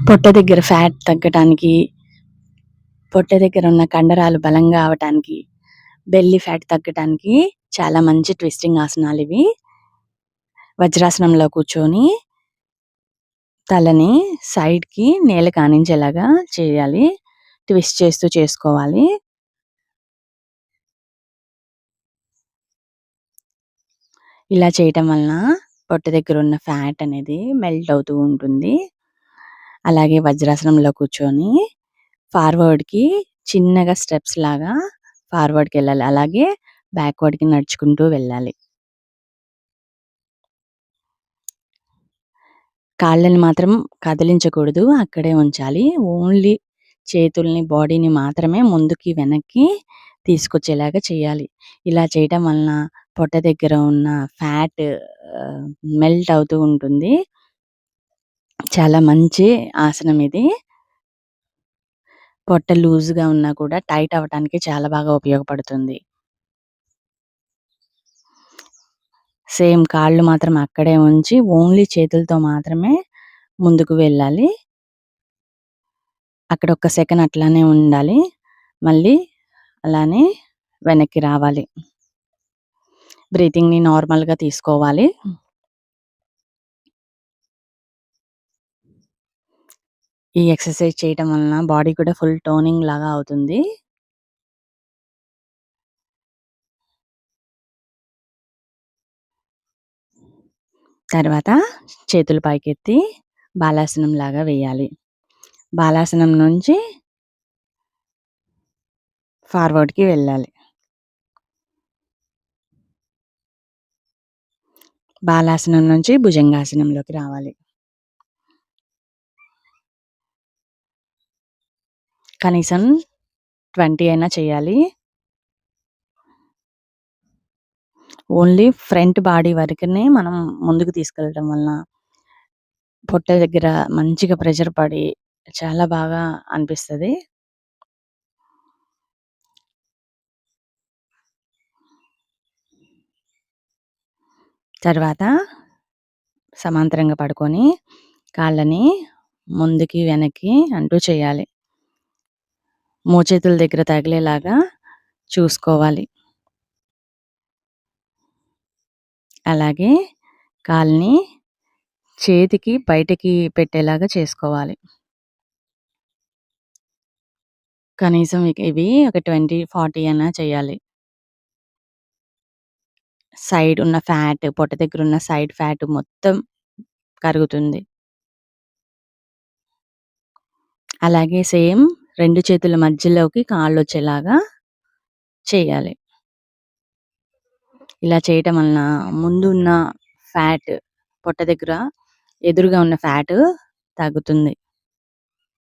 పొట్ట దగ్గర ఫ్యాట్ తగ్గటానికి, పొట్ట దగ్గర ఉన్న కండరాలు బలంగా అవటానికి, బెల్లీ ఫ్యాట్ తగ్గటానికి చాలా మంచి ట్విస్టింగ్ ఆసనాలివి. వజ్రాసనంలో కూర్చొని తలని సైడ్‌కి నేలకు ఆనించేలాగా చేయాలి. ట్విస్ట్ చేస్తూ చేసుకోవాలి. ఇలా చేయటం వలన పొట్ట దగ్గర ఉన్న ఫ్యాట్ అనేది మెల్ట్ అవుతూ ఉంటుంది. అలాగే వజ్రాసనంలో కూర్చొని ఫార్వర్డ్‌కి చిన్నగా స్టెప్స్ లాగా ఫార్వర్డ్‌కెళ్ళాలి. అలాగే బ్యాక్వర్డ్‌కి నడుచుకుంటూ వెళ్ళాలి. కాళ్ళని మాత్రం కదిలించకూడదు. అక్కడే ఉంచాలి. ఓన్లీ చేతుల్ని, బాడీని మాత్రమే ముందుకి, వెనక్కి తీసుకొచ్చేలాగా చేయాలి. ఇలా చేయటం వలన పొట్ట దగ్గర ఉన్న ఫ్యాట్ మెల్ట్ అవుతూ ఉంటుంది. చాలా మంచి ఆసనం ఇది. పొట్ట లూజ్‌గా ఉన్నా కూడా టైట్ అవ్వటానికి చాలా బాగా ఉపయోగపడుతుంది. సేమ్ కాళ్ళు మాత్రం అక్కడే ఉంచి ఓన్లీ చేతులతో మాత్రమే ముందుకు వెళ్ళాలి. అక్కడ ఒక్క సెకన్ అట్లానే ఉండాలి. మళ్ళీ అలానే వెనక్కి రావాలి. బ్రీతింగ్‌ని నార్మల్‌గా తీసుకోవాలి. ఈ ఎక్సర్సైజ్ చేయటం వలన బాడీ కూడా ఫుల్ టోనింగ్ లాగా అవుతుంది. తర్వాత చేతులు పైకెత్తి బాలాసనం లాగా వేయాలి. బాలాసనం నుంచి ఫార్వర్డ్‌కి వెళ్ళాలి. బాలాసనం నుంచి భుజంగాసనంలోకి రావాలి. కనీసం 20 అయినా చేయాలి. ఓన్లీ ఫ్రంట్ బాడీ వరకునే మనం ముందుకు తీసుకెళ్ళటం వలన పొట్ట దగ్గర మంచిగా ప్రెషర్ పడి చాలా బాగా అనిపిస్తది. తర్వాత సమాంతరంగా పడుకొని కాళ్ళని ముందుకి, వెనక్కి అంటూ చేయాలి. మోచేతుల దగ్గర తగిలేలాగా చూసుకోవాలి. అలాగే కాలుని చేతికి బయటకి పెట్టేలాగా చేసుకోవాలి. కనీసం ఇవి ఒక 20, 40 అయినా చేయాలి. సైడ్ ఉన్న ఫ్యాట్, పొట్ట దగ్గర ఉన్న సైడ్ ఫ్యాట్ మొత్తం కరుగుతుంది. అలాగే సేమ్ 2 చేతుల మధ్యలోకి కాళ్ళొచ్చేలాగా చేయాలి. ఇలా చేయటం వలన ముందున్న ఫ్యాట్ పొట్ట దగ్గర ఎదురుగా ఉన్న ఫ్యాట్ తగ్గుతుంది.